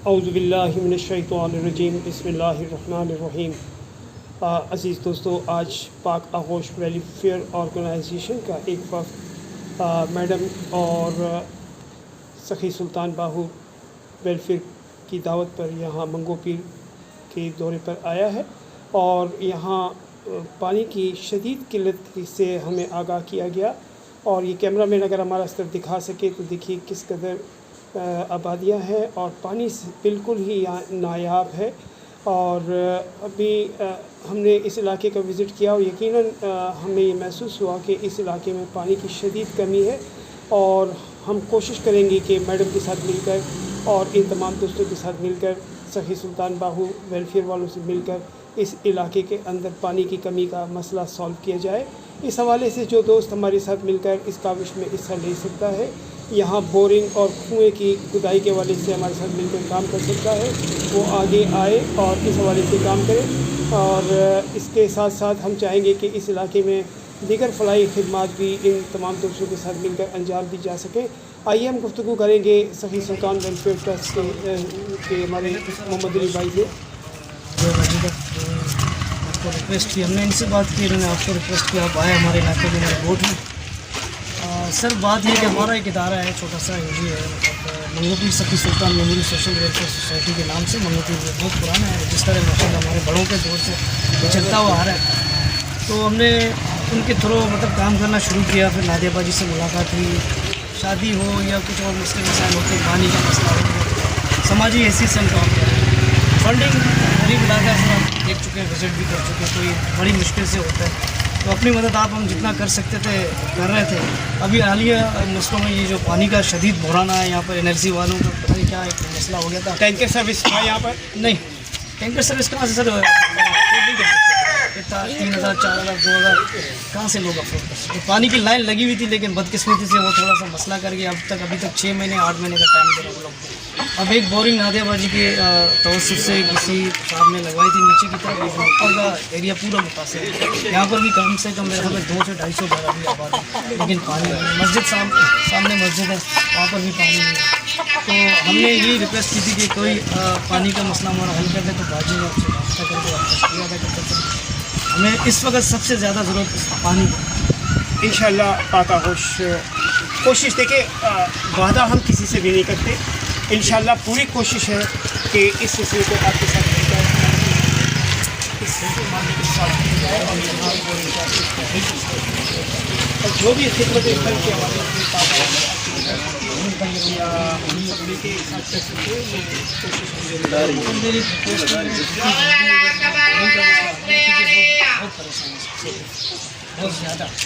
औज़ुबिल्लाहि मिनश्शैतानिर्रजीम बिस्मिल्लाहिर्रहमानिर्रहीम। अज़ीज़ दोस्तों, आज पाक आगोश वेलफेयर ऑर्गेनाइजेशन का एक वफ़द मैडम और सखी सुल्तान बाहू वेलफेयर की दावत पर यहाँ मंगो पीर के दौरे पर आया है और यहाँ पानी की शदीद किल्लत से हमें आगाह किया गया। और ये कैमरा मैन अगर हमारा इस तरफ दिखा सके तो देखिए किस कदर आबादियाँ हैं और पानी बिल्कुल ही यहाँ नायाब है। और अभी हमने इस इलाके का विज़िट किया और यकीनन हमें ये महसूस हुआ कि इस इलाके में पानी की शदीद कमी है। और हम कोशिश करेंगे कि मैडम के साथ मिलकर और इन तमाम दोस्तों के साथ मिलकर सखी सुल्तान बाहू वेलफेयर वालों से मिलकर इस इलाके के अंदर पानी की कमी का मसला सॉल्व किया जाए। इस हवाले से जो दोस्त हमारे साथ मिलकर इस काविश में हिस्सा ले सकता है, यहाँ बोरिंग और कुएँ की खुदाई के हवाले से हमारे साथ मिलकर काम कर सकता है, वो आगे आए और इस हवाले से काम करें। और इसके साथ साथ हम चाहेंगे कि इस इलाके में दीगर फलाही खिदमात भी इन तमाम दोस्तों के साथ मिलकर अंजाम दी जा सकें। आइए हम गुफ्तगू करेंगे सखी सुल्तान वेलफेयर ट्रस्ट के हमारे मोहम्मद अली भाई से। आपको रिक्वेस्ट की, हमने इनसे बात की, इन्होंने आपको रिक्वेस्ट किया, आप आए हमारे इलाके में, हमारे वोट में। सर बात यह कि हमारा एक इदारा है, छोटा सा एनजीओ है, मतलब मंगो पीर सखी सुल्तान मेमोरियल सोशल वेलफेयर सोसाइटी के नाम से। मंगो पीर बहुत पुराना है, रजिस्टर है, माशाल्लाह हमारे बड़ों के दौर से चलता हुआ आ रहा है। तो हमने उनके थ्रू मतलब काम करना शुरू किया। फिर नादिया बाजी से मुलाकात हुई, शादी हो या कुछ और मसले मसाइल होते, पानी का मसला हो, समाजी हैसियत से हम काम कर रहे हैं। फंडिंग गरीब इलाका से हम देख चुके हैं, विजिट भी कर चुके हैं, तो ये बड़ी मुश्किल से होता है। तो अपनी मदद आप हम जितना कर सकते थे कर रहे थे। अभी हालिया मसलों में ये जो पानी का शदीद बहरान है, यहाँ पर एनर्जी वालों का पता नहीं क्या एक मसला हो गया था। टैंकर सर्विस था यहाँ पर? नहीं, टैंकर सर्विस कहाँ से सर, इतना 3,000 4,000 2,000 कहाँ से लोग अफोर्ड कर सकते। पानी की लाइन लगी हुई थी, लेकिन बदकिस्मती से वो थोड़ा सा मसला करके अभी तक 6 महीने 8 महीने का टाइम दे रहा वो लोग। अब एक बोरिंग नादियाबाजी के तवस्सुत से किसी साहब ने लगवाई थी नीचे की तरफ, ऊपर का एरिया पूरा मुतासिर है। यहाँ पर भी कम से कम मेरे ख्याल में 200 से 250 घर अभी आबाद है, लेकिन पानी नहीं। मस्जिद सामने मस्जिद है, वहाँ पर भी पानी नहीं है। तो हमने यही रिक्वेस्ट की थी कि कोई पानी का मसला हमारा हल कर दे। तो बाजी ने आपसे रास्ता करके आपका शुक्रिया अदा करते थे। हमें इस वक्त सबसे ज़्यादा ज़रूरत पानी की। इंशाअल्लाह पाक आगोश कोशिश देखिए, वादा हम किसी से भी नहीं करते। इंशाअल्लाह पूरी कोशिश है कि इस सिलसिले को आपके साथ मिलकर और जो भी खिदमत फल के हवाले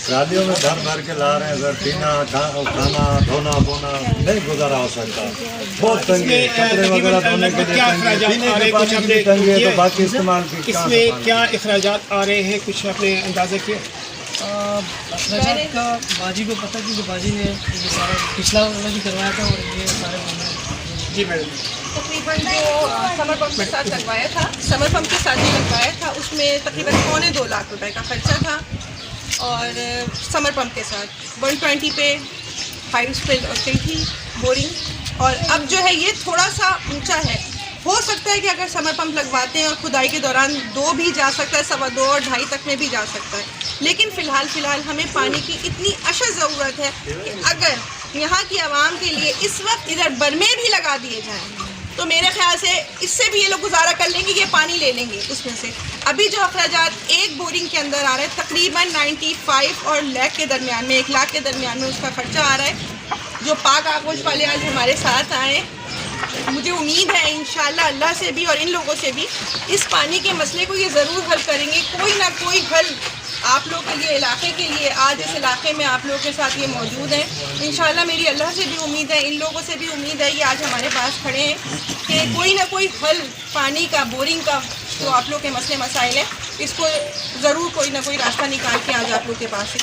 शादियों में भर भर के ला रहे हैं सर, पीना खाना धोना बोना नहीं गुजारा हो सकता, बहुत तंगी है। कपड़े वगैरह धोने के लिए पीने के पानी की तंगी है, तो बाकी इस्तेमाल की इसमें क्या अखराजात आ रहे हैं, कुछ आपने अंदाज़ा किया? अखराजात का बाजी को पता, क्योंकि बाजी ने ये सारा पिछला वाला भी करवाया था और ये सारे। जी मैडम, तकरीबन जो समर पंप के साथ लगवाया था, समर पंप के साथ ही लगवाया था, उसमें तकरीबन 2.25 लाख रुपए का खर्चा था। और समर पंप के साथ 120 पे 5 स्पिल थी बोरिंग। और अब जो है ये थोड़ा सा ऊंचा है, हो सकता है कि अगर समर पंप लगवाते हैं और खुदाई के दौरान 2 भी जा सकता है, 2.25 और 2.5 तक में भी जा सकता है। लेकिन फ़िलहाल हमें पानी की इतनी अशद ज़रूरत है कि अगर यहाँ की आवाम के लिए इस वक्त इधर बरमे भी लगा दिए जाएँ तो मेरे ख्याल से इससे भी ये लोग गुजारा कर लेंगे, ये पानी ले लेंगे उसमें से। अभी जो अखराजात एक बोरिंग के अंदर आ रहे हैं तकरीबन 95 और लाख के दरमियान में, 1 लाख के दरमियान में उसका खर्चा आ रहा है। जो पाक आगोश वाले आज हमारे साथ आए, मुझे उम्मीद है इंशाल्लाह अल्लाह से भी और इन लोगों से भी इस पानी के मसले को ये ज़रूर हल करेंगे। कोई ना कोई हल आप लोग के लिए, इलाके के लिए। आज इस इलाके में आप लोगों के साथ ये मौजूद हैं। इंशाल्लाह मेरी अल्लाह से भी उम्मीद है, इन लोगों से भी उम्मीद है, ये आज हमारे पास खड़े हैं कि कोई ना कोई हल पानी का, बोरिंग का जो आप लोग के मसले मसाइल हैं, इसको ज़रूर कोई ना कोई रास्ता निकाल के आज आप लोग के पास